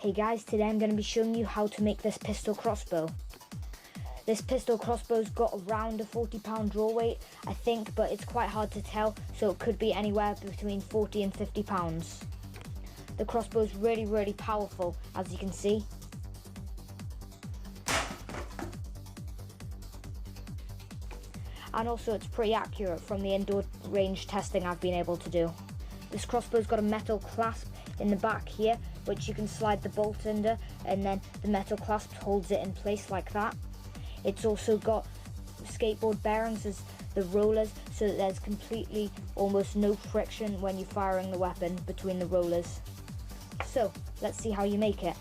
Hey guys, today I'm going to be showing you how to make this pistol crossbow. This pistol crossbow's got around a 40-pound draw weight, I think, but it's quite hard to tell, so it could be anywhere between 40 and 50 pounds. The crossbow's really powerful, as you can see. And also it's pretty accurate from the indoor range testing I've been able to do. This crossbow's got a metal clasp in the back here, which you can slide the bolt under, and then the metal clasp holds it in place like that. It's also got skateboard bearings as the rollers, so that there's completely almost no friction when you're firing the weapon between the rollers. So let's see how you make it.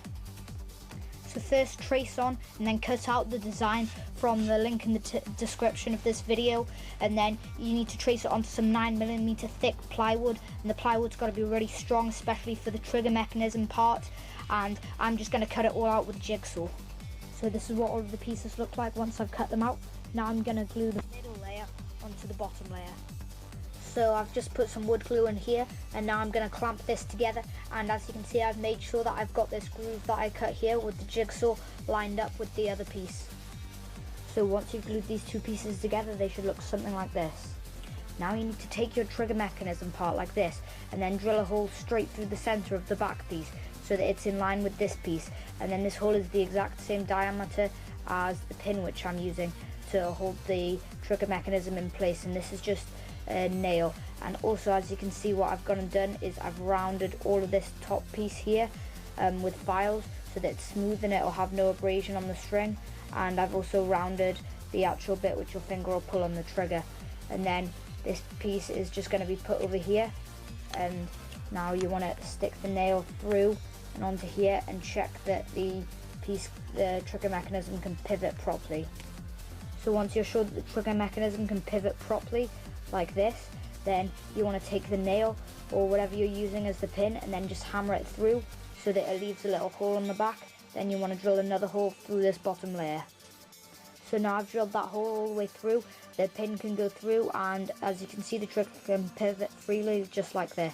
So first trace on and then cut out the design from the link in the description of this video, and then you need to trace it onto some 9mm thick plywood, and the plywood's got to be really strong, especially for the trigger mechanism part, and I'm just going to cut it all out with a jigsaw. So this is what all of the pieces look like once I've cut them out. Now I'm going to glue the middle layer onto the bottom layer. So I've just put some wood glue in here, and now I'm going to clamp this together, and as you can see I've made sure that I've got this groove that I cut here with the jigsaw lined up with the other piece. So once you've glued these two pieces together, they should look something like this. Now you need to take your trigger mechanism part like this and then drill a hole straight through the center of the back piece so that it's in line with this piece, and then this hole is the exact same diameter as the pin which I'm using to hold the trigger mechanism in place, and this is just a nail. And also, as you can see, what I've gone and done is I've rounded all of this top piece here with files so that it's smooth and it'll have no abrasion on the string, and I've also rounded the actual bit which your finger will pull on the trigger, and then this piece is just going to be put over here, and now you want to stick the nail through and onto here and check that the trigger mechanism can pivot properly. So once you're sure that the trigger mechanism can pivot properly like this, then you want to take the nail or whatever you're using as the pin and then just hammer it through so that it leaves a little hole on the back. Then you want to drill another hole through this bottom layer. So now I've drilled that hole all the way through, the pin can go through, and as you can see the trigger can pivot freely just like this.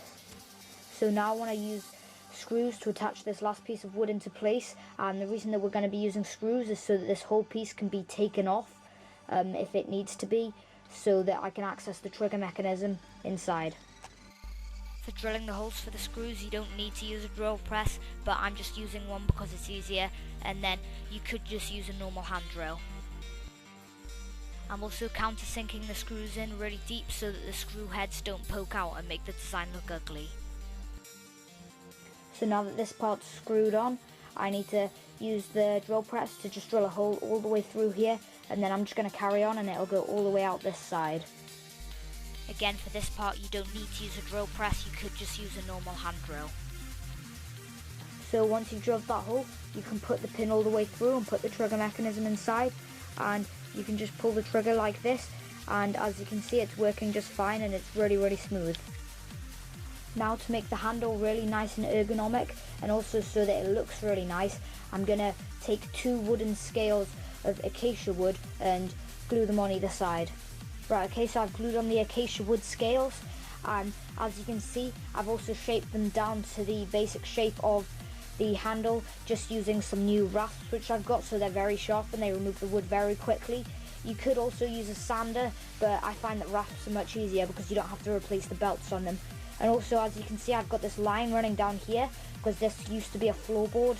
So now I want to use screws to attach this last piece of wood into place, and the reason that we're going to be using screws is so that this whole piece can be taken off if it needs to be, so that I can access the trigger mechanism inside. For drilling the holes for the screws, you don't need to use a drill press, but I'm just using one because it's easier, and then you could just use a normal hand drill. I'm also countersinking the screws in really deep so that the screw heads don't poke out and make the design look ugly. So now that this part's screwed on, I need to use the drill press to just drill a hole all the way through here, and then I'm just going to carry on and it'll go all the way out this side. Again, for this part you don't need to use a drill press, you could just use a normal hand drill. So once you've drilled that hole, you can put the pin all the way through and put the trigger mechanism inside, and you can just pull the trigger like this, and as you can see it's working just fine and it's really smooth. Now to make the handle really nice and ergonomic, and also so that it looks really nice, I'm going to take 2 wooden scales of acacia wood and glue them on either side. Right, okay, so I've glued on the acacia wood scales, and as you can see I've also shaped them down to the basic shape of the handle, just using some new rasps which I've got, so they're very sharp and they remove the wood very quickly. You could also use a sander, but I find that rasps are much easier because you don't have to replace the belts on them. And also, as you can see, I've got this line running down here because this used to be a floorboard,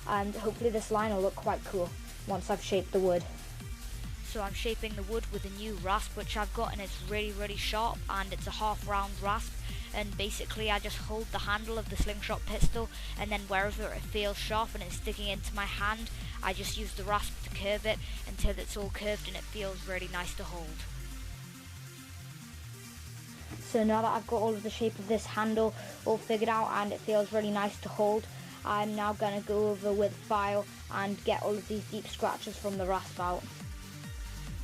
and hopefully this line will look quite cool once I've shaped the wood. So I'm shaping the wood with a new rasp which I've got, and it's really sharp, and it's a half round rasp, and basically I just hold the handle of the slingshot pistol, and then wherever it feels sharp and it's sticking into my hand, I just use the rasp to curve it until it's all curved and it feels really nice to hold. So now that I've got all of the shape of this handle all figured out and it feels really nice to hold, I'm now going to go over with file and get all of these deep scratches from the rasp out.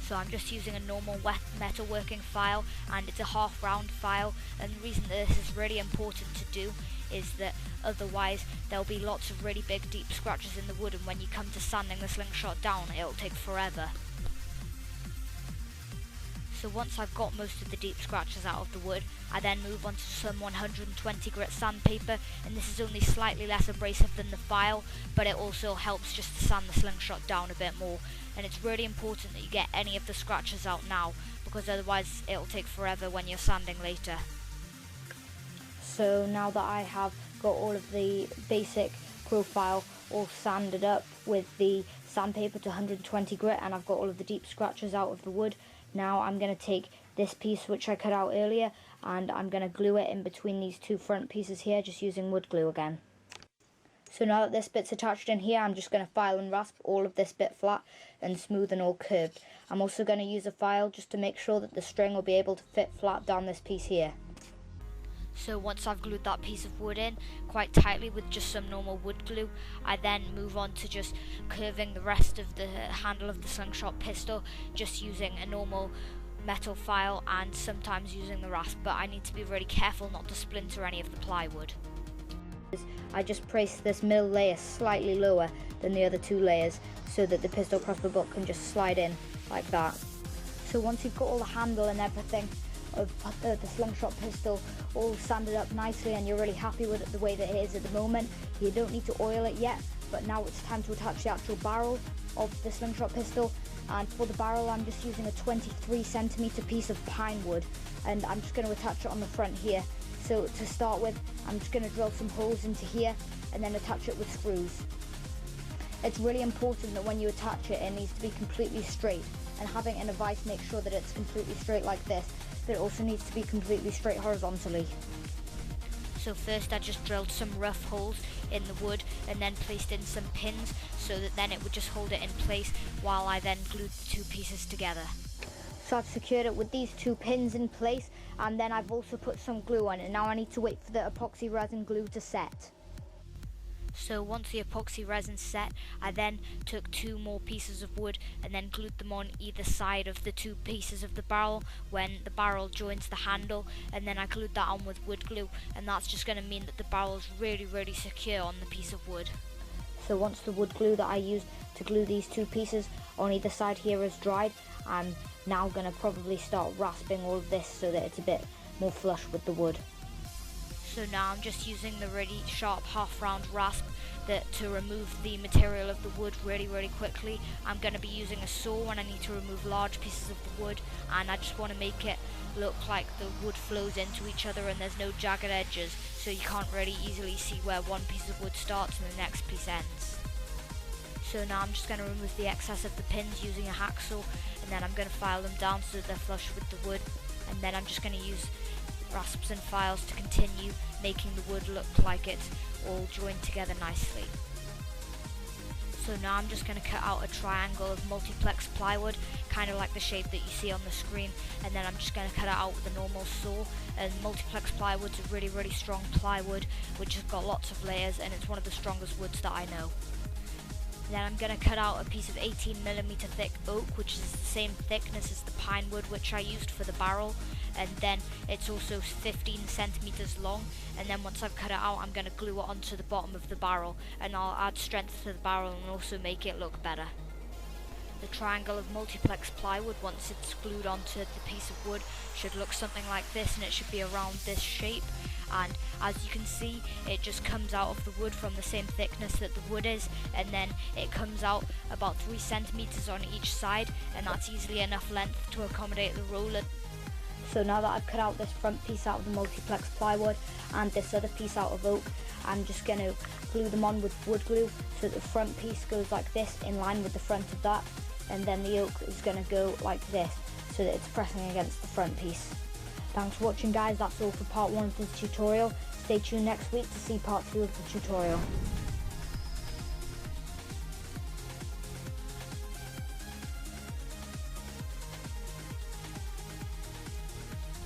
So I'm just using a normal wet metalworking file, and it's a half round file, and the reason that this is really important to do is that otherwise there'll be lots of really big deep scratches in the wood, and when you come to sanding the slingshot down it'll take forever. So once I've got most of the deep scratches out of the wood, I then move on to some 120 grit sandpaper, and this is only slightly less abrasive than the file, but it also helps just to sand the slingshot down a bit more. And it's really important that you get any of the scratches out now, because otherwise it'll take forever when you're sanding later. So now that I have got all of the basic profile all sanded up with the sandpaper to 120 grit, and I've got all of the deep scratches out of the wood, now I'm going to take this piece which I cut out earlier and I'm going to glue it in between these two front pieces here, just using wood glue again. So now that this bit's attached in here, I'm just going to file and rasp all of this bit flat and smooth and all curved. I'm also going to use a file just to make sure that the string will be able to fit flat down this piece here. So once I've glued that piece of wood in quite tightly with just some normal wood glue, I then move on to just curving the rest of the handle of the slingshot pistol, just using a normal metal file and sometimes using the rasp, but I need to be really careful not to splinter any of the plywood. I just place this middle layer slightly lower than the other two layers so that the pistol crossbow bolt can just slide in like that. So once you've got all the handle and everything of the slingshot pistol all sanded up nicely and you're really happy with it the way that it is at the moment, you don't need to oil it yet, but now it's time to attach the actual barrel of the slingshot pistol. And for the barrel, I'm just using a 23cm piece of pine wood, and I'm just going to attach it on the front here. So to start with, I'm just going to drill some holes into here and then attach it with screws. It's really important that when you attach it, it needs to be completely straight, and having in a vise, make sure that it's completely straight like this, but it also needs to be completely straight horizontally. So first I just drilled some rough holes in the wood and then placed in some pins so that then it would just hold it in place while I then glued the two pieces together. So I've secured it with these two pins in place, and then I've also put some glue on it. Now I need to wait for the epoxy resin glue to set. So once the epoxy resin set, I then took two more pieces of wood and then glued them on either side of the two pieces of the barrel when the barrel joins the handle, and then I glued that on with wood glue, and that's just going to mean that the barrel is really secure on the piece of wood. So once the wood glue that I used to glue these two pieces on either side here is dried, I'm now going to probably start rasping all of this so that it's a bit more flush with the wood. So now I'm just using the really sharp half-round rasp to remove the material of the wood really quickly. I'm going to be using a saw when I need to remove large pieces of the wood, and I just want to make it look like the wood flows into each other and there's no jagged edges, so you can't really easily see where one piece of wood starts and the next piece ends. So now I'm just going to remove the excess of the pins using a hacksaw, and then I'm going to file them down so that they're flush with the wood, and then I'm just going to use rasps and files to continue making the wood look like it's all joined together nicely. So now I'm just going to cut out a triangle of multiplex plywood, kind of like the shape that you see on the screen, and then I'm just going to cut it out with a normal saw. And multiplex plywood's a really strong plywood which has got lots of layers, and it's one of the strongest woods that I know. Then I'm going to cut out a piece of 18mm thick oak, which is the same thickness as the pine wood which I used for the barrel, and then it's also 15cm long, and then once I've cut it out I'm going to glue it onto the bottom of the barrel, and I'll add strength to the barrel and also make it look better. The triangle of multiplex plywood, once it's glued onto the piece of wood, should look something like this, and it should be around this shape. And as you can see, it just comes out of the wood from the same thickness that the wood is, and then it comes out about 3cm on each side, and that's easily enough length to accommodate the roller. So now that I've cut out this front piece out of the multiplex plywood and this other piece out of oak, I'm just going to glue them on with wood glue so that the front piece goes like this in line with the front of that, and then the oak is going to go like this so that it's pressing against the front piece. Thanks for watching guys, that's all for part 1 of this tutorial. Stay tuned next week to see part 2 of the tutorial.